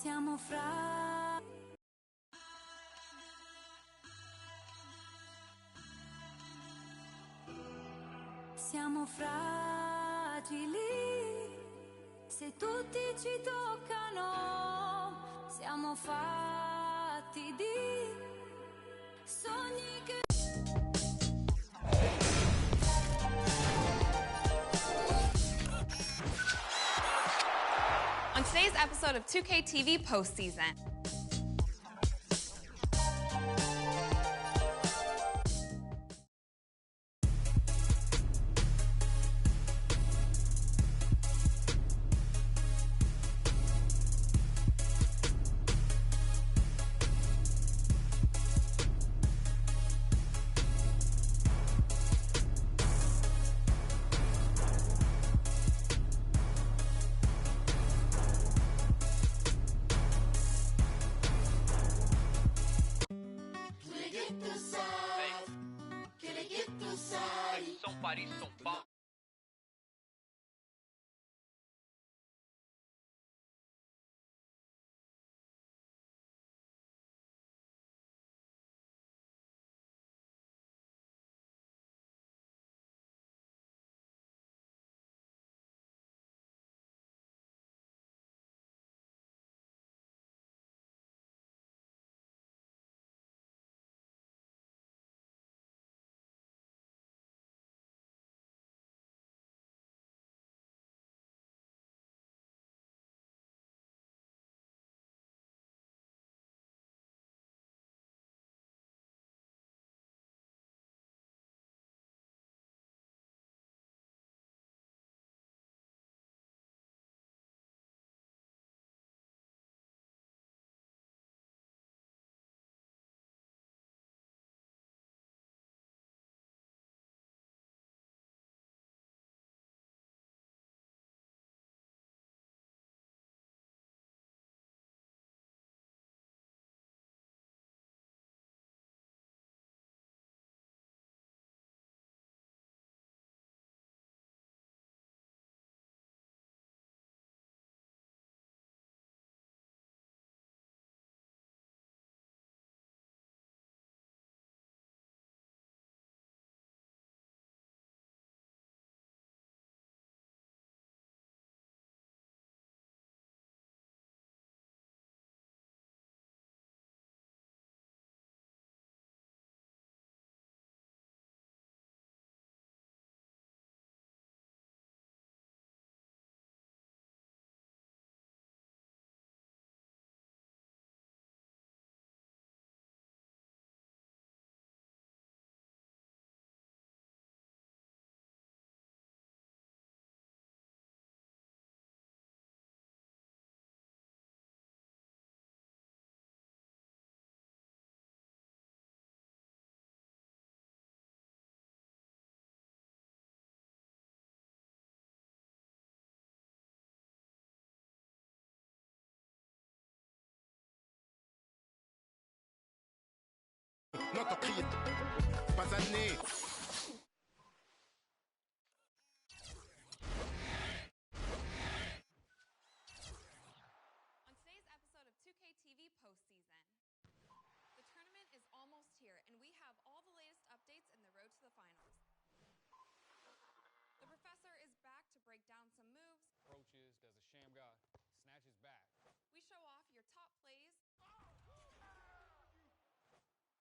Siamo fra. Siamo fragili, se tutti ci toccano, siamo fatti di sogni che... On today's episode of 2K TV Postseason. Paris, São Paulo. Notre cri, pas amené. On today's episode of 2K TV Postseason. The tournament is almost here, and we have all the latest updates in the road to the finals. The professor is back to break down some moves. Approaches, does a sham guy, snatches back. We show off your top plays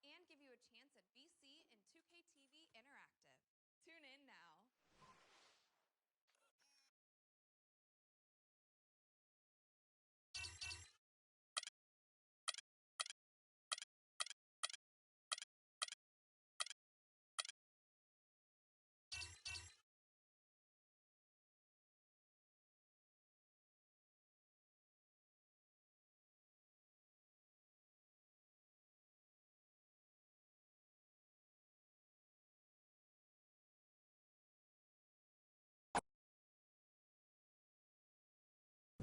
and give you a chance at VC and 2K TV Interactive. Tune in now.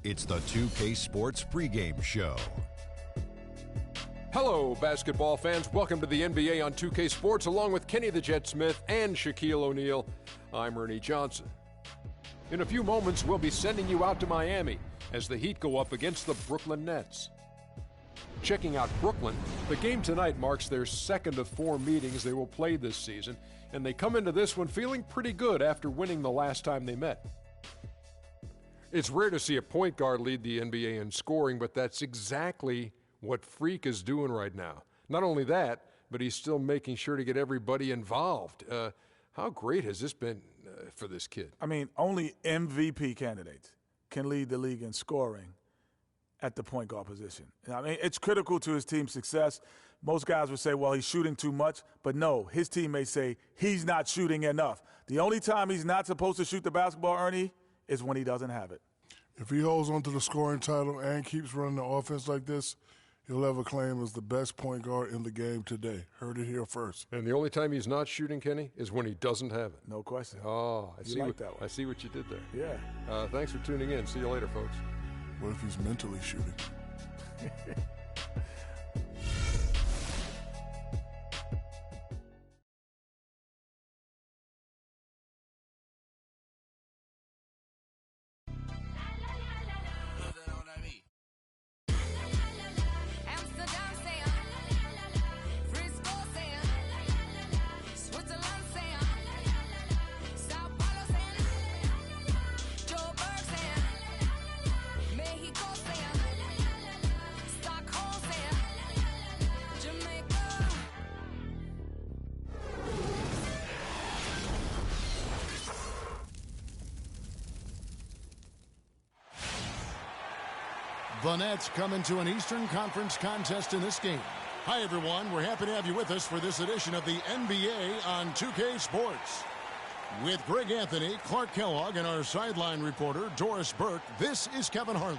It's the 2K Sports pregame show. Hello, basketball fans. Welcome to the NBA on 2K Sports, along with Kenny the Jet Smith and Shaquille O'Neal. I'm Ernie Johnson. In a few moments, we'll be sending you out to Miami as the Heat go up against the Brooklyn Nets. Checking out Brooklyn, the game tonight marks their second of 4 meetings they will play this season, and they come into this one feeling pretty good after winning the last time they met. It's rare to see a point guard lead the NBA in scoring, but that's exactly what Freak is doing right now. Not only that, but he's still making sure to get everybody involved. How great has this been for this kid? I mean, only MVP candidates can lead the league in scoring at the point guard position. I mean, it's critical to his team's success. Most guys would say, well, he's shooting too much. But no, his team may say he's not shooting enough. The only time he's not supposed to shoot the basketball, Ernie, is when he doesn't have it. If he holds on to the scoring title and keeps running the offense like this, he'll have a claim as the best point guard in the game today. Heard it here first. And the only time he's not shooting, Kenny, is when he doesn't have it. No question. Oh, I see what you did there. Yeah. Thanks for tuning in. See you later, folks. What if he's mentally shooting? The Nets come into an Eastern Conference contest in this game. Hi, everyone. We're happy to have you with us for this edition of the NBA on 2K Sports. With Greg Anthony, Clark Kellogg, and our sideline reporter, Doris Burke, this is Kevin Harlan.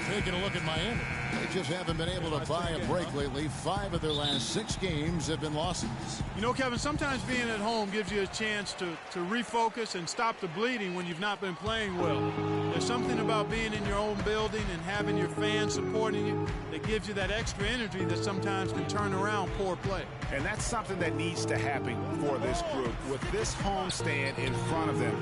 Taking a look at Miami. They just haven't been able to buy a break lately. 5 of their last 6 games have been losses. You know, Kevin, sometimes being at home gives you a chance to refocus and stop the bleeding when you've not been playing well. There's something about being in your own building and having your fans supporting you that gives you that extra energy that sometimes can turn around poor play. And that's something that needs to happen for this group. With this homestand in front of them,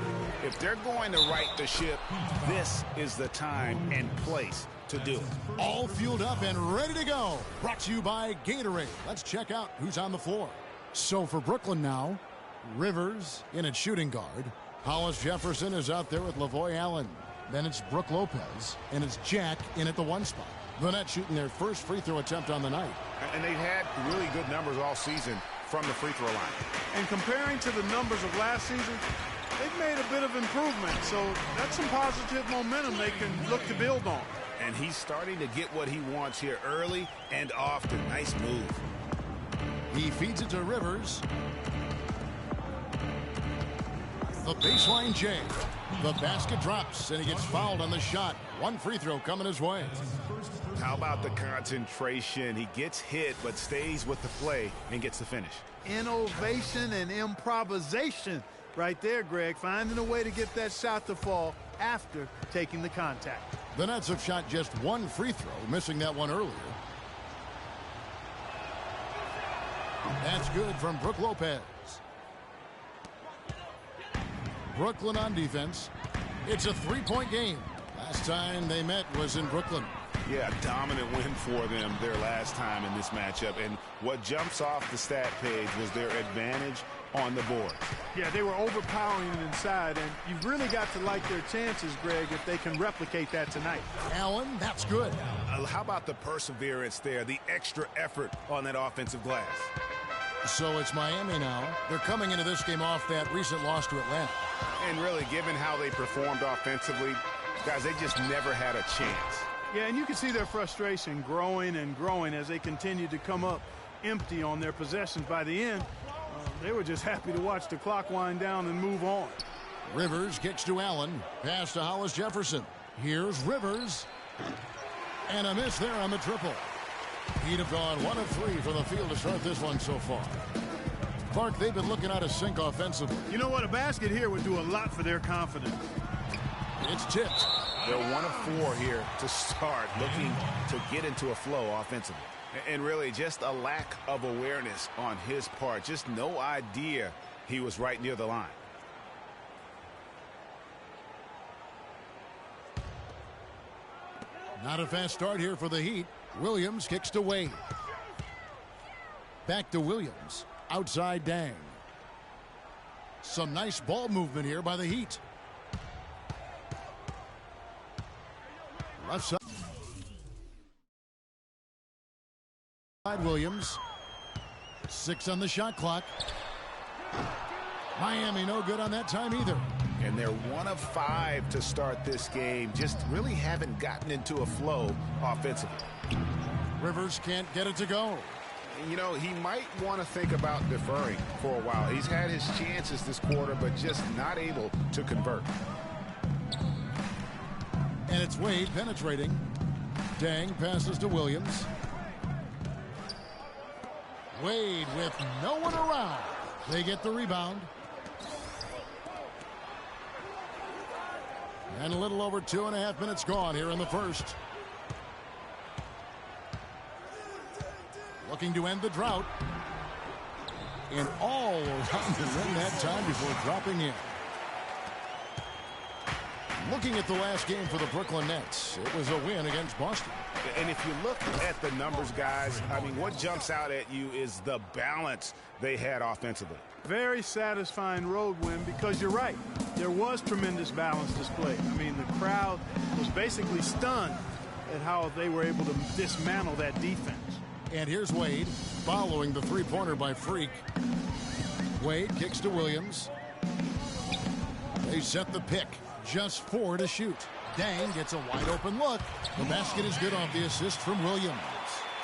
if they're going to right the ship, this is the time and place to do it. All fueled up and ready to go. Brought to you by Gatorade. Let's check out who's on the floor. So for Brooklyn now, Rivers in at shooting guard. Hollis Jefferson is out there with Lavoy Allen. Then it's Brook Lopez, and it's Jack in at the 1 spot. The Nets shooting their first free throw attempt on the night. And they've had really good numbers all season from the free throw line. And comparing to the numbers of last season, they've made a bit of improvement. So that's some positive momentum they can look to build on. And he's starting to get what he wants here early and often. Nice move. He feeds it to Rivers. The baseline J. The basket drops, and he gets fouled on the shot. 1 free throw coming his way. How about the concentration? He gets hit, but stays with the play and gets the finish. Innovation and improvisation right there, Greg. Finding a way to get that shot to fall after taking the contact. The Nets have shot just 1 free throw, missing that one earlier. That's good from Brook Lopez. Brooklyn on defense. It's a 3-point game. Last time they met was in Brooklyn. Yeah, a dominant win for them their last time in this matchup. And what jumps off the stat page was their advantage on the board. Yeah, they were overpowering inside, and you've really got to like their chances, Greg, if they can replicate that tonight. Allen, that's good. How about the perseverance there, the extra effort on that offensive glass? So it's Miami now. They're coming into this game off that recent loss to Atlanta. And really, given how they performed offensively, guys, they just never had a chance. Yeah, and you can see their frustration growing and growing as they continue to come up empty on their possessions. By the end, they were just happy to watch the clock wind down and move on. Rivers kicks to Allen. Pass to Hollis Jefferson. Here's Rivers. And a miss there on the triple. He'd have gone 1 of 3 from the field to start this one so far. Clark, they've been looking out of sync offensively. You know what? A basket here would do a lot for their confidence. It's tipped. They're 1 of 4 here to start, looking to get into a flow offensively. And really just a lack of awareness on his part. Just no idea he was right near the line. Not a fast start here for the Heat. Williams kicks to Wade. Back to Williams. Outside Dang. Some nice ball movement here by the Heat. Left side. Williams. 6 on the shot clock. Miami no good on that time either. And they're 1 of 5 to start this game. Just really haven't gotten into a flow offensively. Rivers can't get it to go. You know, he might want to think about deferring for a while. He's had his chances this quarter, but just not able to convert. And it's Wade penetrating. Dang passes to Williams. Wade with no one around. They get the rebound. And a little over 2.5 minutes gone here in the first. Looking to end the drought. And all around the rim that time before dropping in. Looking at the last game for the Brooklyn Nets, it was a win against Boston. And if you look at the numbers, guys, I mean, what jumps out at you is the balance they had offensively. Very satisfying road win because you're right. There was tremendous balance displayed. I mean, the crowd was basically stunned at how they were able to dismantle that defense. And here's Wade following the three-pointer by Freak. Wade kicks to Williams. They set the pick. Just 4 to shoot. Dang gets a wide open look. The basket is good off the assist from Williams.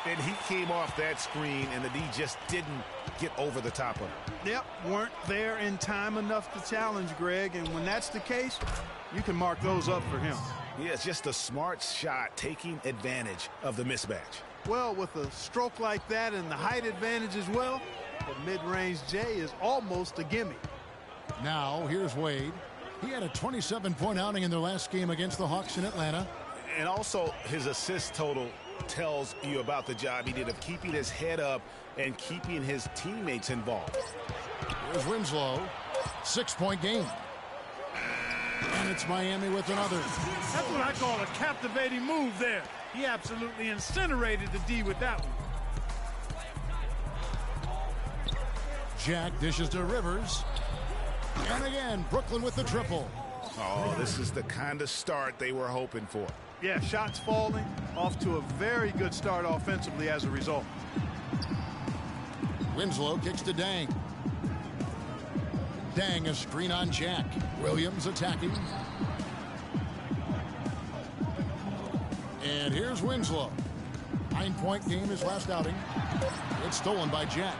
And he came off that screen, and the D just didn't get over the top of it. Yep, weren't there in time enough to challenge Greg, and when that's the case, you can mark those up for him. Yeah, it's just a smart shot taking advantage of the mismatch. Well, with a stroke like that and the height advantage as well, the mid-range J is almost a gimme. Now, here's Wade. He had a 27-point outing in their last game against the Hawks in Atlanta. And also, his assist total tells you about the job he did of keeping his head up and keeping his teammates involved. Here's Winslow. 6-point game. And it's Miami with another. That's what I call a captivating move there. He absolutely incinerated the D with that one. Jack dishes to Rivers. And again, Brooklyn with the triple. Oh, this is the kind of start they were hoping for. Yeah, shots falling, off to a very good start offensively as a result. Winslow kicks to Dang. Dang, a screen on Jack. Williams attacking. And here's Winslow. 9-point game his last outing. It's stolen by Jack.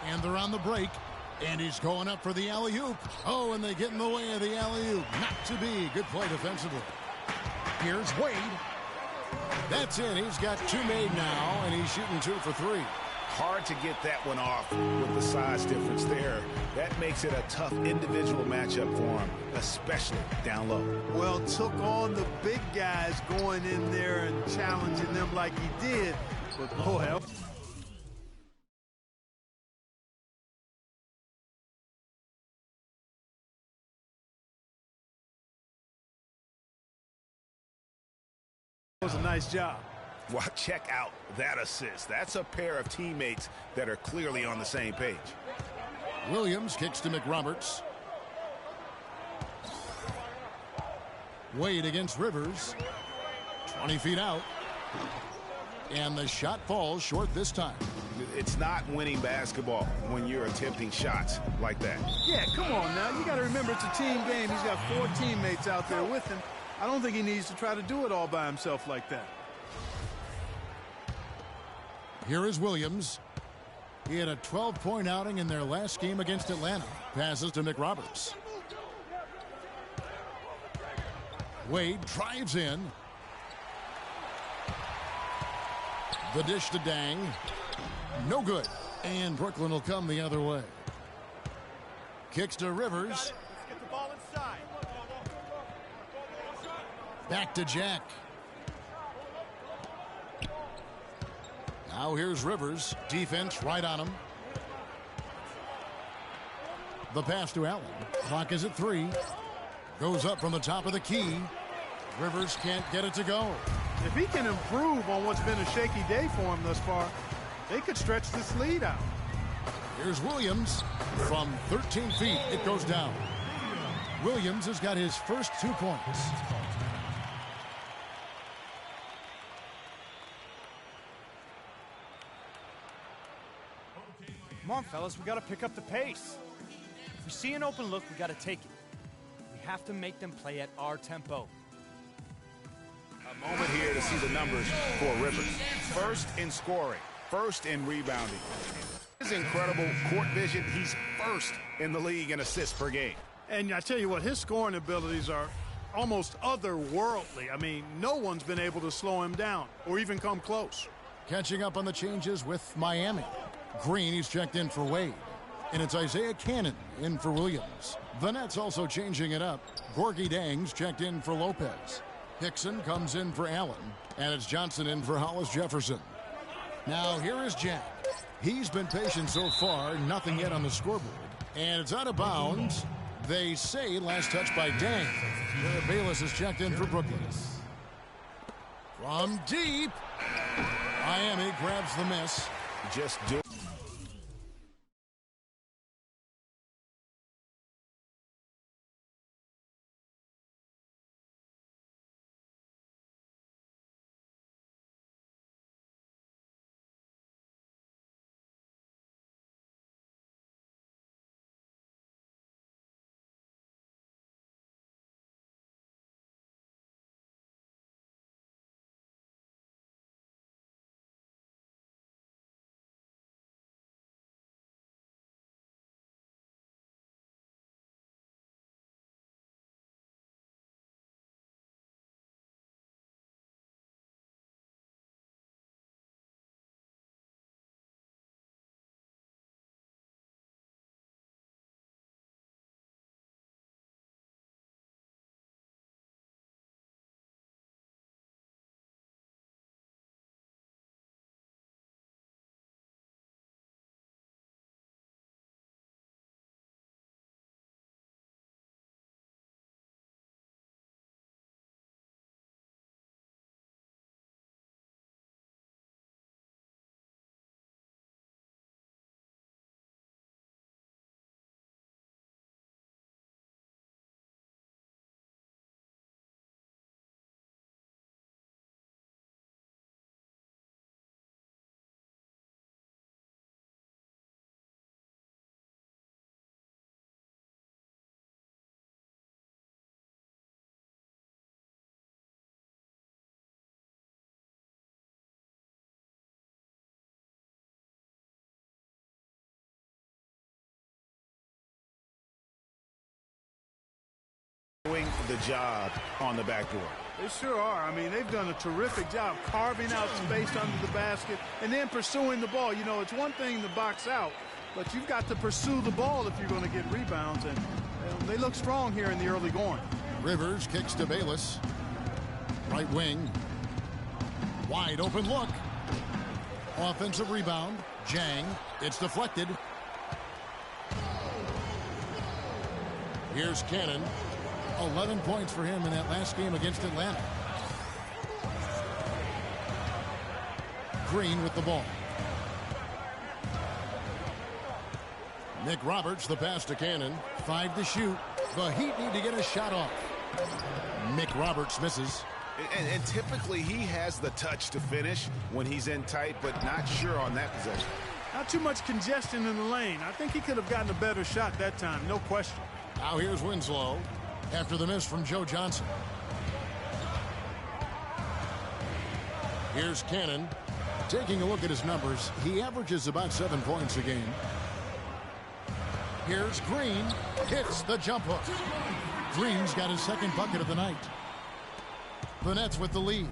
And they're on the break. And he's going up for the alley-oop. Oh, and they get in the way of the alley-oop. Not to be. Good play defensively. Here's Wade. That's it. He's got 2 made now, and he's shooting 2 for 3. Hard to get that one off with the size difference there. That makes it a tough individual matchup for him, especially down low. Well, took on the big guys going in there and challenging them like he did. But boy, was a nice job. Well, check out that assist. That's a pair of teammates that are clearly on the same page. Williams kicks to McRoberts. Wade against Rivers. 20 feet out. And the shot falls short this time. It's not winning basketball when you're attempting shots like that. Yeah, come on now. You got to remember it's a team game. He's got 4 teammates out there with him. I don't think he needs to try to do it all by himself like that. Here is Williams. He had a 12-point outing in their last game against Atlanta. Passes to McRoberts. Wade drives in. The dish to Dang. No good. And Brooklyn will come the other way. Kicks to Rivers. Let's get the ball inside. Back to Jack. Now here's Rivers. Defense right on him. The pass to Allen. Clock is at 3. Goes up from the top of the key. Rivers can't get it to go. If he can improve on what's been a shaky day for him thus far, they could stretch this lead out. Here's Williams. From 13 feet, it goes down. Williams has got his first 2 points. Come on, fellas, we got to pick up the pace. If we see an open look, we got to take it. We have to make them play at our tempo. A moment here to see the numbers for Rivers. First in scoring, first in rebounding. His incredible court vision, he's first in the league in assists per game. And I tell you what, his scoring abilities are almost otherworldly. I mean, no one's been able to slow him down or even come close. Catching up on the changes with Miami. Green, he's checked in for Wade. And it's Isaiah Cannon in for Williams. The Nets also changing it up. Gorgie Dang's checked in for Lopez. Hickson comes in for Allen. And it's Johnson in for Hollis Jefferson. Now here is Jack. He's been patient so far, nothing yet on the scoreboard. And it's out of bounds. They say last touch by Dang. Bayless is checked in for Brooklyn. From deep. Miami grabs the miss. Just do. Doing the job on the backboard. They sure are. I mean, they've done a terrific job carving out space under the basket and then pursuing the ball. You know, it's one thing to box out, but you've got to pursue the ball if you're going to get rebounds, and they look strong here in the early going. Rivers kicks to Bayless. Right wing. Wide open look. Offensive rebound. Jang. It's deflected. Here's Cannon. 11 points for him in that last game against Atlanta. Green with the ball. Nick Roberts, the pass to Cannon. 5 to shoot. The Heat need to get a shot off. Nick Roberts misses. And typically he has the touch to finish when he's in tight, but not sure on that possession. Not too much congestion in the lane. I think he could have gotten a better shot that time, no question. Now here's Winslow after the miss from Joe Johnson. Here's Cannon. Taking a look at his numbers, he averages about 7 points a game. Here's Green. Hits the jump hook. Green's got his second bucket of the night. The Nets with the lead.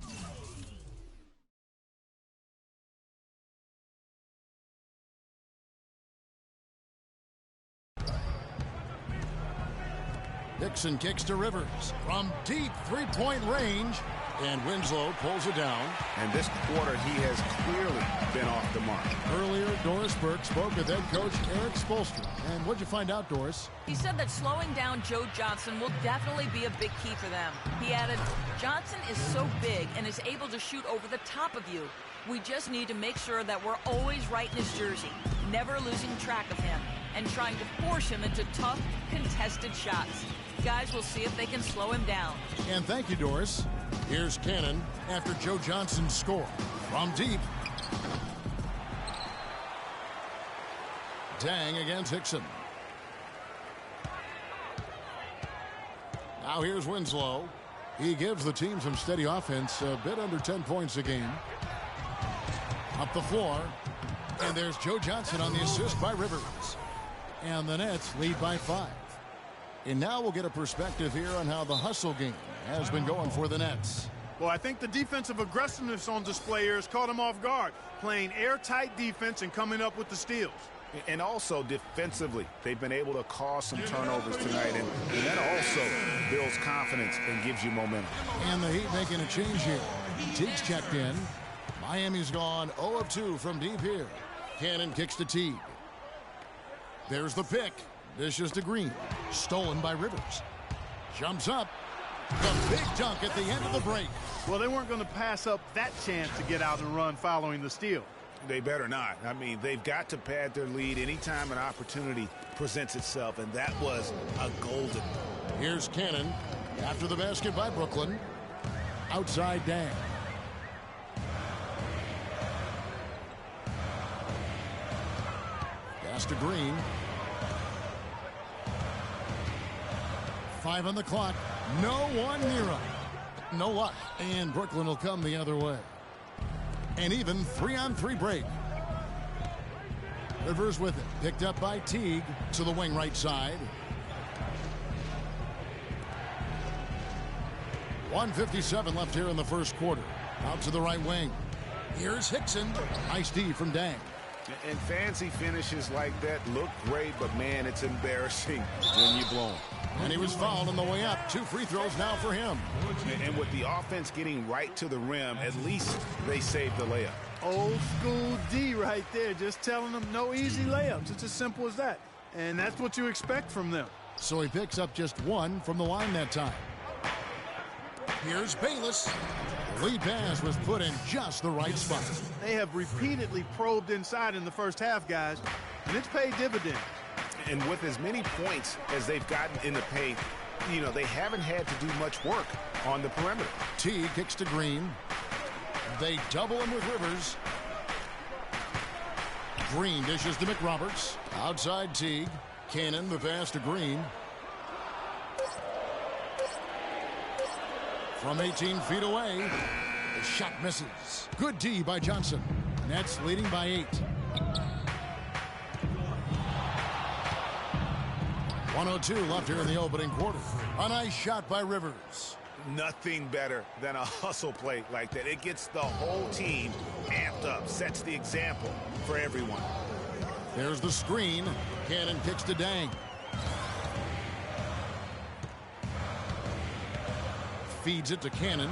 Hickson kicks to Rivers from deep three-point range, and Winslow pulls it down. And this quarter, he has clearly been off the mark. Earlier, Doris Burke spoke with head coach Eric Spoelstra. And what'd you find out, Doris? He said that slowing down Joe Johnson will definitely be a big key for them. He added, Johnson is so big and is able to shoot over the top of you. We just need to make sure that we're always right in his jersey, never losing track of him, and trying to force him into tough, contested shots. Guys will see if they can slow him down. And thank you, Doris. Here's Cannon after Joe Johnson's score. From deep. Dang against Hickson. Now here's Winslow. He gives the team some steady offense, a bit under 10 points a game. Up the floor. And there's Joe Johnson on the assist by Rivers. And the Nets lead by 5. And now we'll get a perspective here on how the hustle game has been going for the Nets. Well, I think the defensive aggressiveness on display here has caught them off guard, playing airtight defense and coming up with the steals. And also defensively, they've been able to cause some turnovers tonight, and that also builds confidence and gives you momentum. And the Heat making a change here. Teague's checked in. Miami's gone 0 of 2 from deep here. Cannon kicks to Teague. There's the pick. Dishes to Green. Stolen by Rivers. Jumps up. The big dunk at the end of the break. Well, they weren't going to pass up that chance to get out and run following the steal. They better not. I mean, they've got to pad their lead anytime an opportunity presents itself, and that was a golden. Here's Cannon after the basket by Brooklyn. Outside Dang. Pass to Green. 5 on the clock. No one near him. No luck. And Brooklyn will come the other way. And even 3-on-3 break. Rivers with it. Picked up by Teague to the wing right side. 1:57 left here in the first quarter. Out to the right wing. Here's Hickson. Nice D from Dang. And fancy finishes like that look great, but man, it's embarrassing when you blow them. And he was fouled on the way up. 2 free throws now for him. And with the offense getting right to the rim, at least they saved the layup. Old school D right there, just telling them no easy layups. It's as simple as that. And that's what you expect from them. So he picks up just 1 from the line that time. Here's Bayless. The lead pass was put in just the right spot. They have repeatedly probed inside in the first half, guys, and it's paid dividends. And with as many points as they've gotten in the paint, you know, they haven't had to do much work on the perimeter. T kicks to Green. They double him with Rivers. Green dishes to McRoberts. Outside Teague. Cannon the pass to Green. From 18 feet away. The shot misses. Good D by Johnson. Nets leading by 8. 1:02 left here in the opening quarter. A nice shot by Rivers. Nothing better than a hustle play like that. It gets the whole team amped up, sets the example for everyone. There's the screen. Cannon kicks to Dang. Feeds it to Cannon.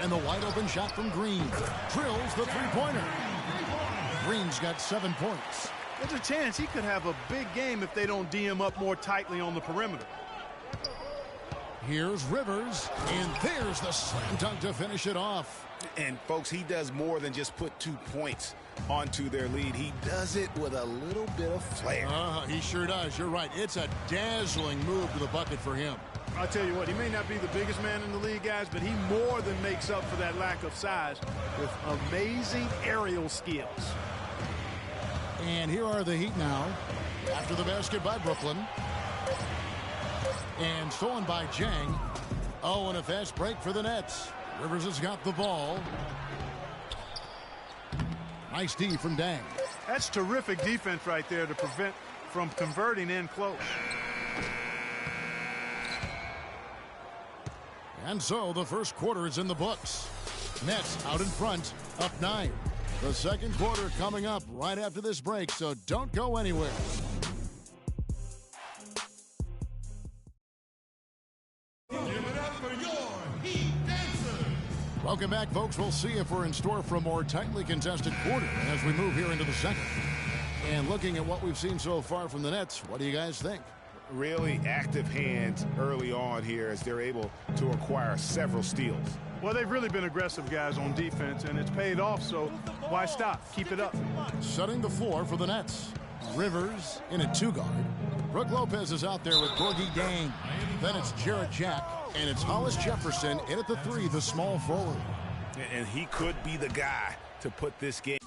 And the wide open shot from Green. Drills the three-pointer. Green's got 7 points. There's a chance he could have a big game if they don't D him up more tightly on the perimeter. Here's Rivers, and there's the slam dunk to finish it off. And, folks, he does more than just put 2 points onto their lead. He does it with a little bit of flair. He sure does. You're right. It's a dazzling move to the bucket for him. I'll tell you what, he may not be the biggest man in the league, guys, but he more than makes up for that lack of size with amazing aerial skills. And here are the Heat now after the basket by Brooklyn. And stolen by Jang. Oh, and a fast break for the Nets. Rivers has got the ball. Nice D from Dang. That's terrific defense right there to prevent from converting in close. And so the first quarter is in the books. Nets out in front, up 9. The second quarter coming up right after this break, so don't go anywhere. Welcome back, folks. We'll see if we're in store for a more tightly contested quarter as we move here into the second. And looking at what we've seen so far from the Nets, what do you guys think? Really active hands early on here as they're able to acquire several steals. Well, they've really been aggressive, guys, on defense, and it's paid off, so why stop? Keep it up. Setting the floor for the Nets. Rivers in a two-guard. Brook Lopez is out there with Gorgie Dang. Then it's Jarrett Jack. And it's Hollis Jefferson in at the three, the small forward. And he could be the guy to put this game.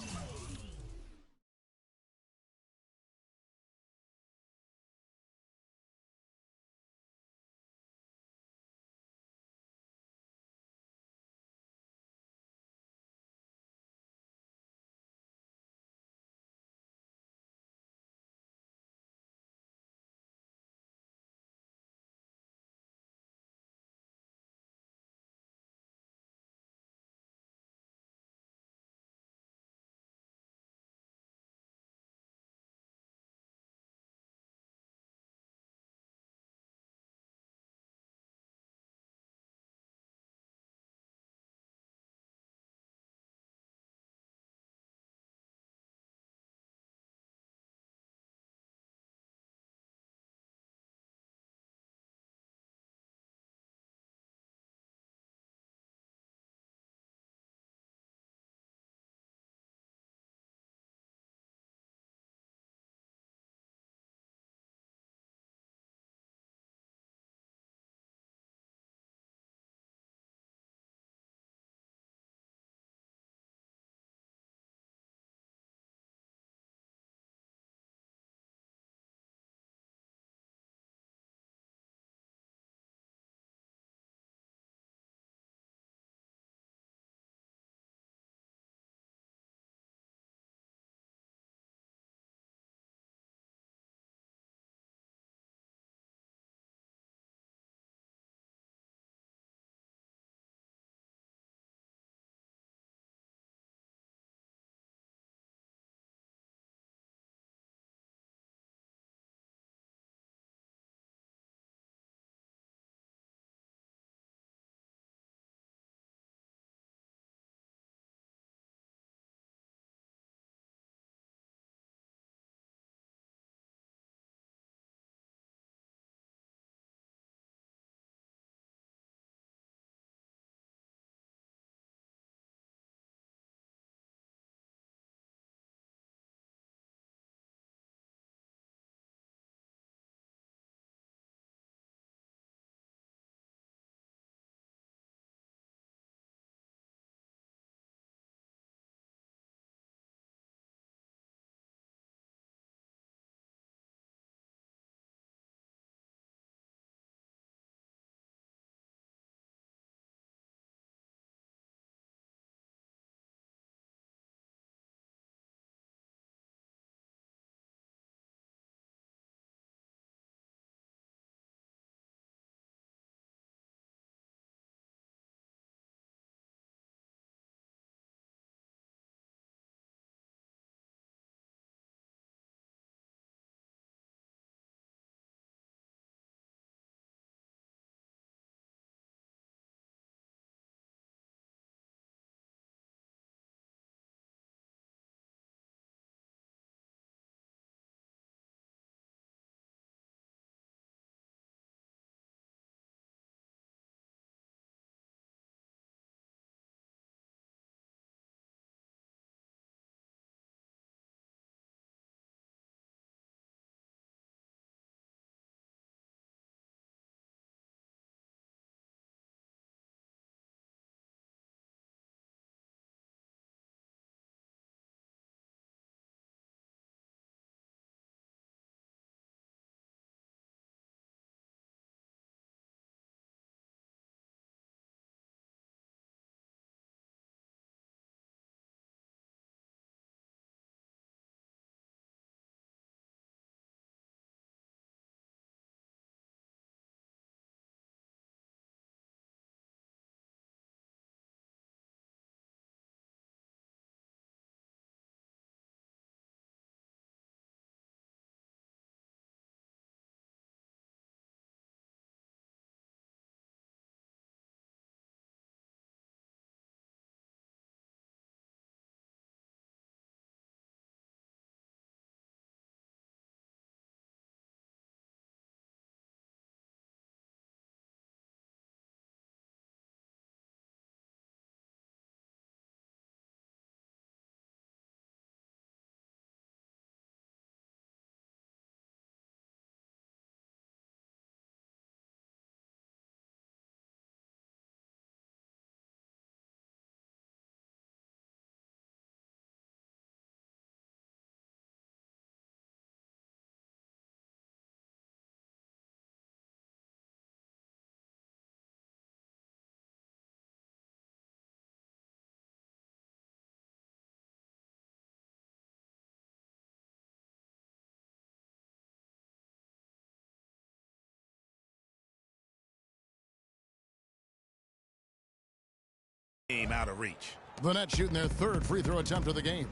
and out of reach. The Nets shooting their third free throw attempt of the game.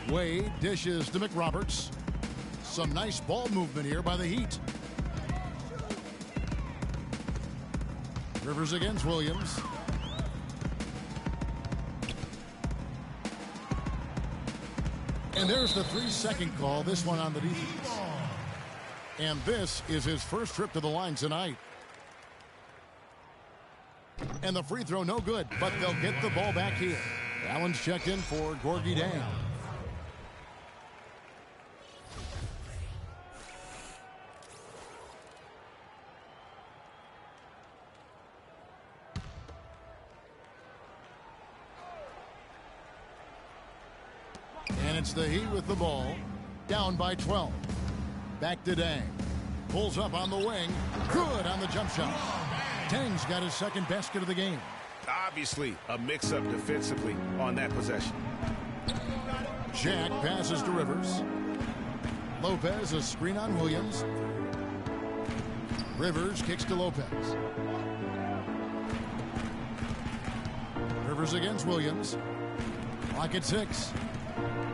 Wade dishes to McRoberts. Some nice ball movement here by the Heat. Rivers against Williams. And there's the 3-second call, this one on the defense. And this is his first trip to the line tonight. And the free throw no good, but they'll get the ball back here. Allen's checked in for Gorgie Dang. And it's the Heat with the ball, down by 12. Back to Dang. Pulls up on the wing. Good on the jump shot. Dang's got his second basket of the game. Obviously, a mix-up defensively on that possession. Shaq passes to Rivers. Lopez, a screen on Williams. Rivers kicks to Lopez. Rivers against Williams. Clock at 6.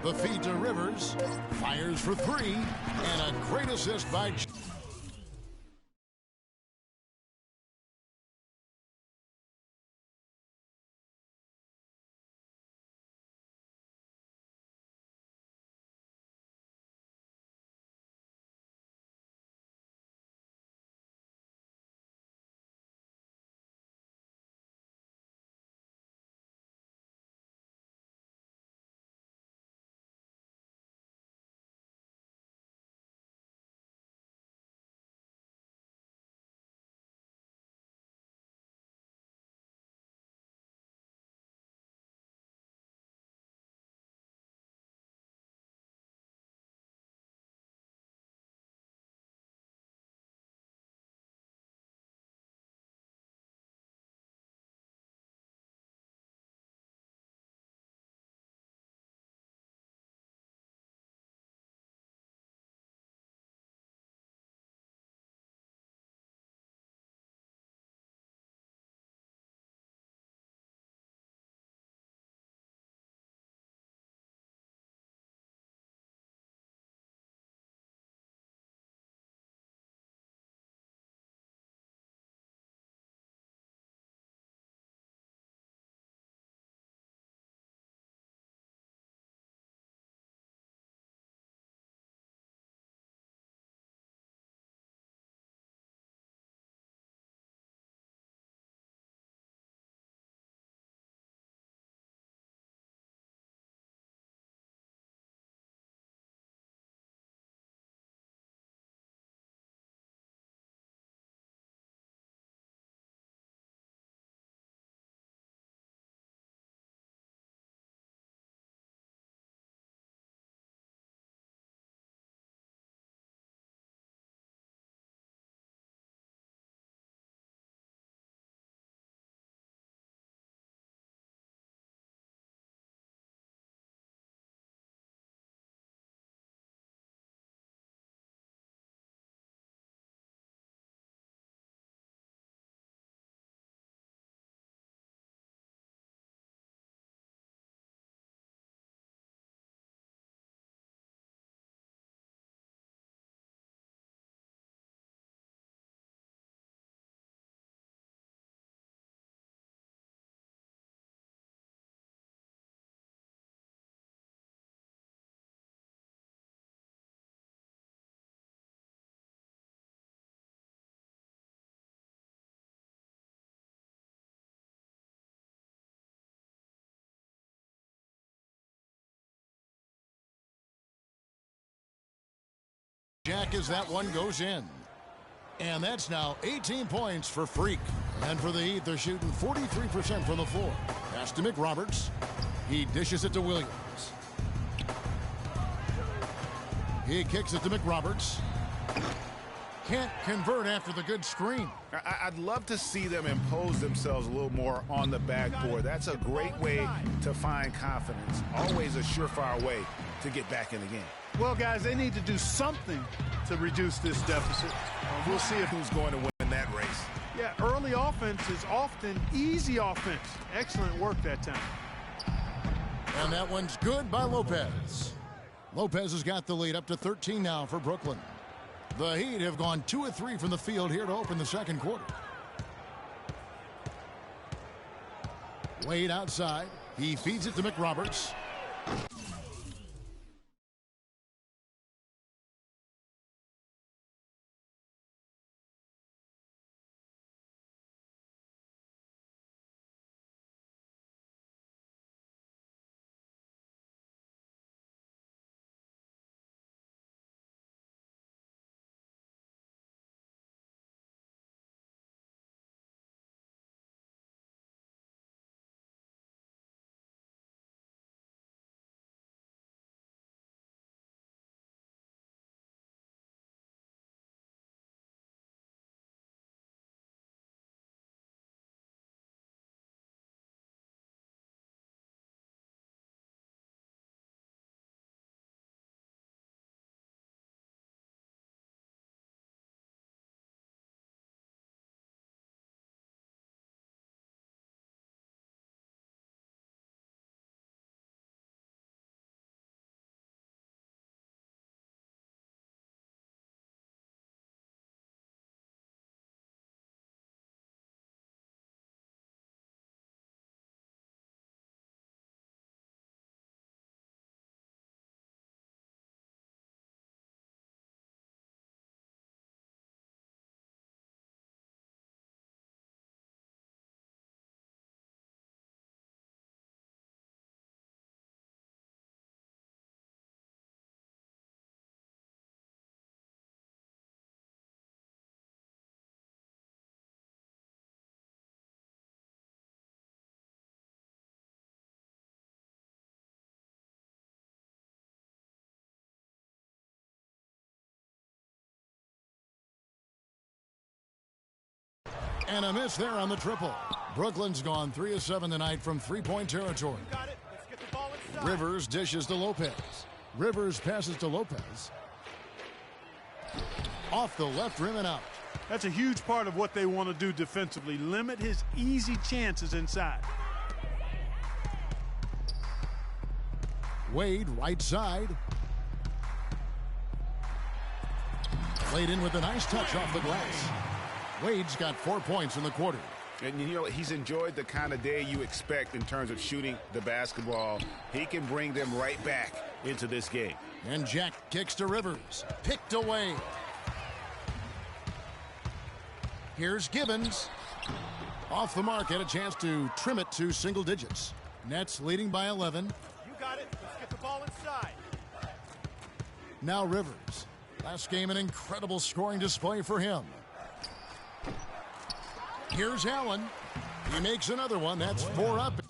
The feed to Rivers. Fires for 3. And a great assist by... Jack as that one goes in. And that's now 18 points for Freak. And for the Heat, they're shooting 43% from the floor. Pass to McRoberts. He dishes it to Williams. He kicks it to McRoberts. Can't convert after the good screen. I'd love to see them impose themselves a little more on the backboard. That's a great way to find confidence. Always a surefire way to get back in the game. Well, guys, they need to do something to reduce this deficit. We'll see if who's going to win that race. Yeah, early offense is often easy offense. Excellent work that time. And that one's good by Lopez. Lopez has got the lead up to 13 now for Brooklyn. The Heat have gone 2 of 3 from the field here to open the second quarter. Wade outside. He feeds it to McRoberts. And a miss there on the triple. Brooklyn's gone 3 of 7 tonight from three-point territory. Got it. Let's get the ball inside. Rivers dishes to Lopez. Rivers passes to Lopez. Off the left rim and out. That's a huge part of what they want to do defensively. Limit his easy chances inside. Wade right side. Laid in with a nice touch off the glass. Wade's got 4 points in the quarter. And, you know, he's enjoyed the kind of day you expect in terms of shooting the basketball. He can bring them right back into this game. And Jack kicks to Rivers. Picked away. Here's Gibbons. Off the mark, had a chance to trim it to single digits. Nets leading by 11. You got it. Let's get the ball inside. Now Rivers. Last game, an incredible scoring display for him. Here's Allen. He makes another one. That's 4 up.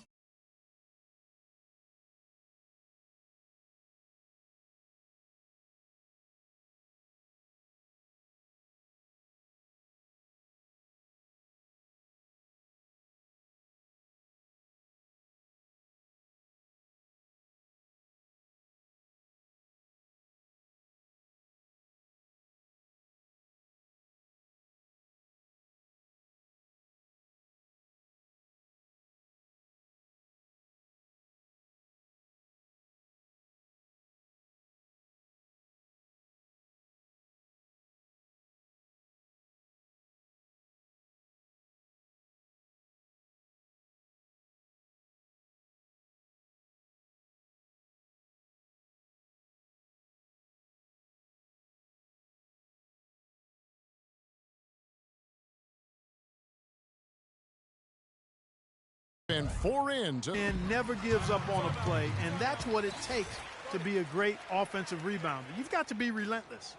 And 4 in. And never gives up on a play, and that's what it takes to be a great offensive rebounder. You've got to be relentless.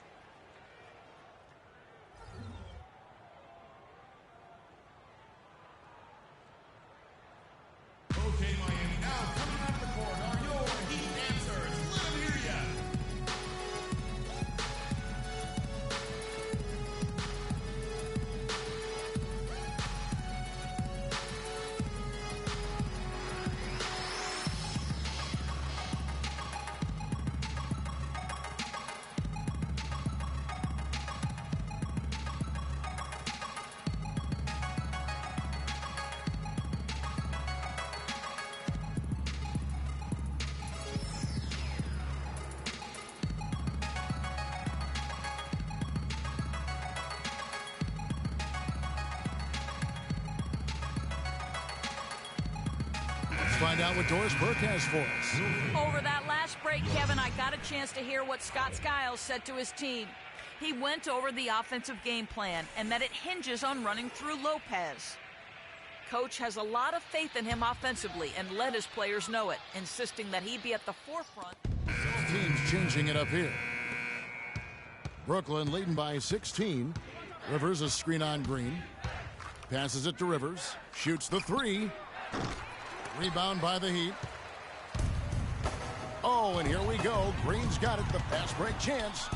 Okay, Miami, now coming out of the court are your Heat answers. Let them hear ya. find out what Doris Burke has for us. Over that last break, Kevin, I got a chance to hear what Scott Skiles said to his team. He went over the offensive game plan and that it hinges on running through Lopez. Coach has a lot of faith in him offensively and let his players know it, insisting that he be at the forefront. Teams changing it up here. Brooklyn leading by 16. Rivers a screen on Green. Passes it to Rivers. Shoots the three. Rebound by the Heat. Oh, and here we go. Green's got it. The fast break chance.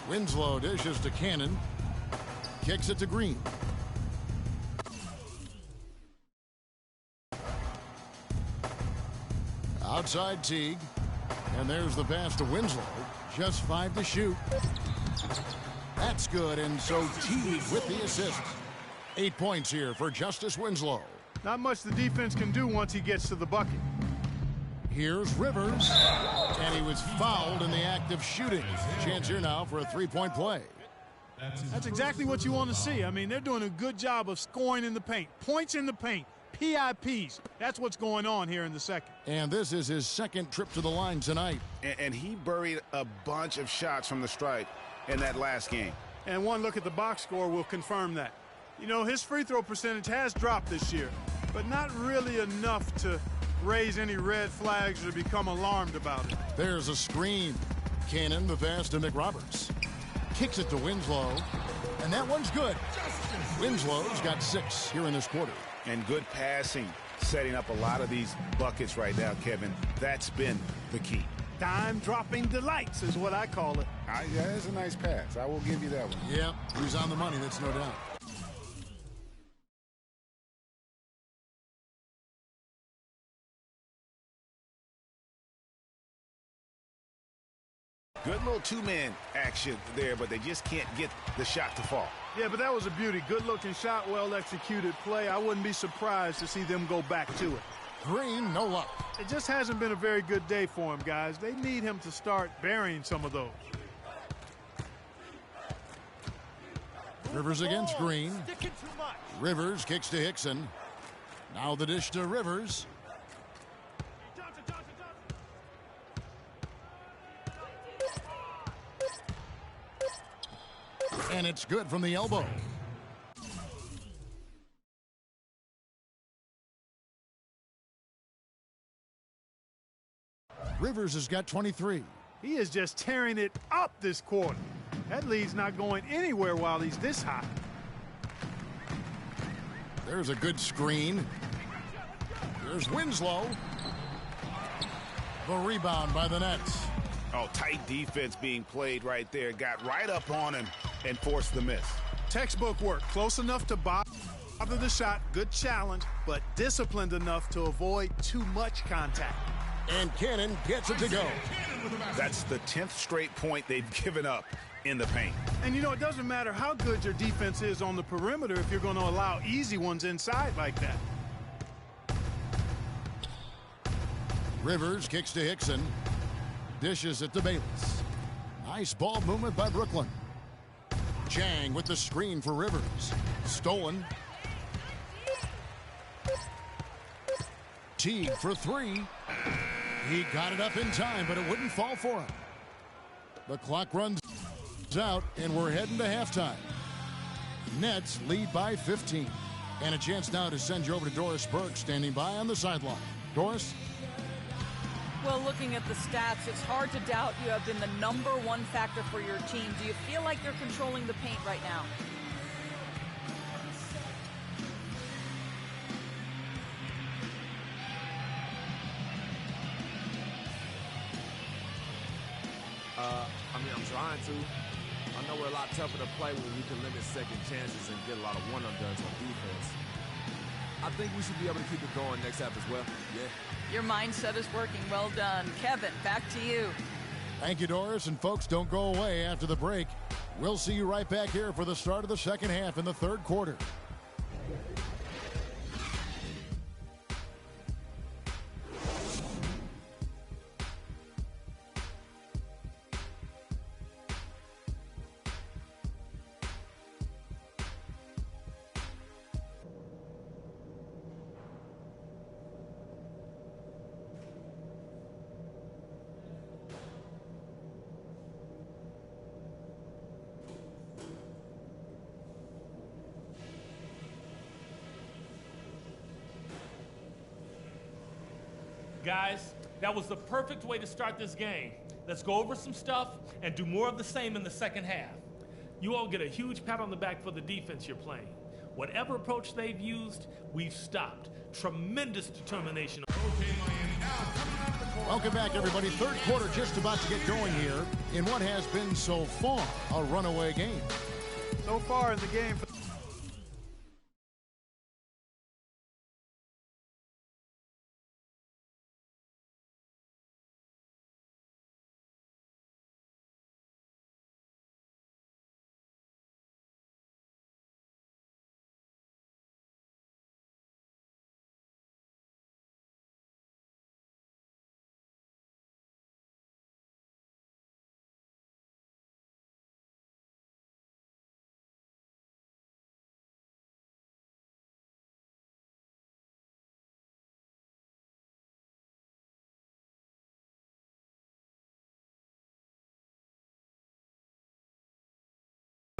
Winslow dishes to Cannon. Kicks it to Green. Outside Teague. And there's the pass to Winslow. Just 5 to shoot. That's good, and so Teague with the assist. 8 points here for Justice Winslow. Not much the defense can do once he gets to the bucket. Here's Rivers, and he was fouled in the act of shooting. Chance here now for a three-point play. That's exactly what you want to see. I mean, they're doing a good job of scoring in the paint. Points in the paint. PIPs. That's what's going on here in the second. And this is his second trip to the line tonight. And he buried a bunch of shots from the stripe in that last game. And one look at the box score will confirm that. You know, his free throw percentage has dropped this year, but not really enough to raise any red flags or become alarmed about it. There's a screen. Cannon, the pass to McRoberts. Kicks it to Winslow, and that one's good. Winslow's got 6 here in this quarter. And good passing, setting up a lot of these buckets right now, Kevin. That's been the key. Dime-dropping delights is what I call it. Yeah, that's a nice pass. I will give you that one. Yeah, he's on the money, that's no doubt. Good little two-man action there, but they just can't get the shot to fall. Yeah, but that was a beauty. Good-looking shot, well-executed play. I wouldn't be surprised to see them go back to it. Green, no luck. It just hasn't been a very good day for him, guys. They need him to start burying some of those. Rivers against Green. Rivers kicks to Hickson. Now the dish to Rivers. And it's good from the elbow. Rivers has got 23. He is just tearing it up this quarter. That lead's not going anywhere while he's this high. There's a good screen. Here's Winslow. The rebound by the Nets. Oh, tight defense being played right there. Got right up on him and forced the miss. Textbook work. Close enough to bother the shot. Good challenge, but disciplined enough to avoid too much contact. And Cannon gets it to go. That's the 10th straight point they've given up in the paint. And you know, it doesn't matter how good your defense is on the perimeter if you're going to allow easy ones inside like that. Rivers kicks to Hickson. Dishes it to Bayless. Nice ball movement by Brooklyn. Chang with the screen for Rivers. Stolen. Teague for three. He got it up in time, but it wouldn't fall for him. The clock runs out, and we're heading to halftime. Nets lead by 15. And a chance now to send you over to Doris Burke, standing by on the sideline. Doris? Well, looking at the stats, it's hard to doubt you have been the #1 factor for your team. Do you feel like you're controlling the paint right now? I'm trying to. I know we're a lot tougher to play when we can limit second chances and get a lot of one-and-dones on defense. I think we should be able to keep it going next half as well. Yeah. Your mindset is working. Well done. Kevin, back to you. Thank you, Doris. And folks, don't go away after the break. We'll see you right back here for the start of the second half in the third quarter. Guys, that was the perfect way to start this game. Let's go over some stuff and do more of the same in the second half. You all get a huge pat on the back for the defense you're playing. Whatever approach they've used, we've stopped. Tremendous determination. Welcome back, everybody. Third quarter just about to get going here in what has been so far a runaway game. So far in the game.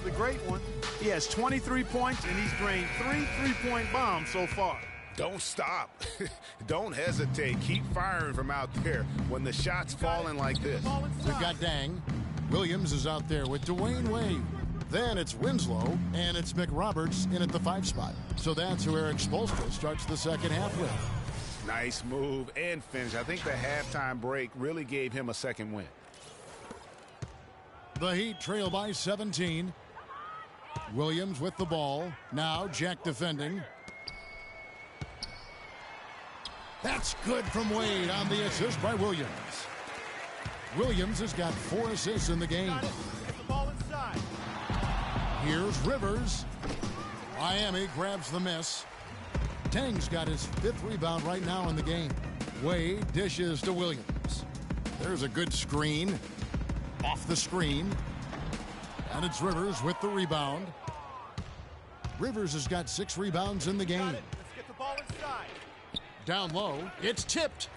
The great one. He has 23 points, and he's drained 3 3-point bombs so far. Don't stop. Don't hesitate. Keep firing from out there when the shot's falling like this. We've got Dang. Williams is out there with Dwayne Wade. Then it's Winslow, and it's McRoberts in at the 5 spot. So that's who Eric Spoelstra starts the second half with. Nice move and finish. I think the halftime break really gave him a second win. The Heat trail by 17. Williams with the ball. Now Jack defending. That's good from Wade on the assist by Williams. Williams has got 4 assists in the game. Here's Rivers. Miami grabs the miss. Tang's got his 5th rebound right now in the game. Wade dishes to Williams. There's a good screen. Off the screen. And it's Rivers with the rebound. Rivers has got 6 rebounds in the game. Let's get the ball inside. Down low, it's tipped.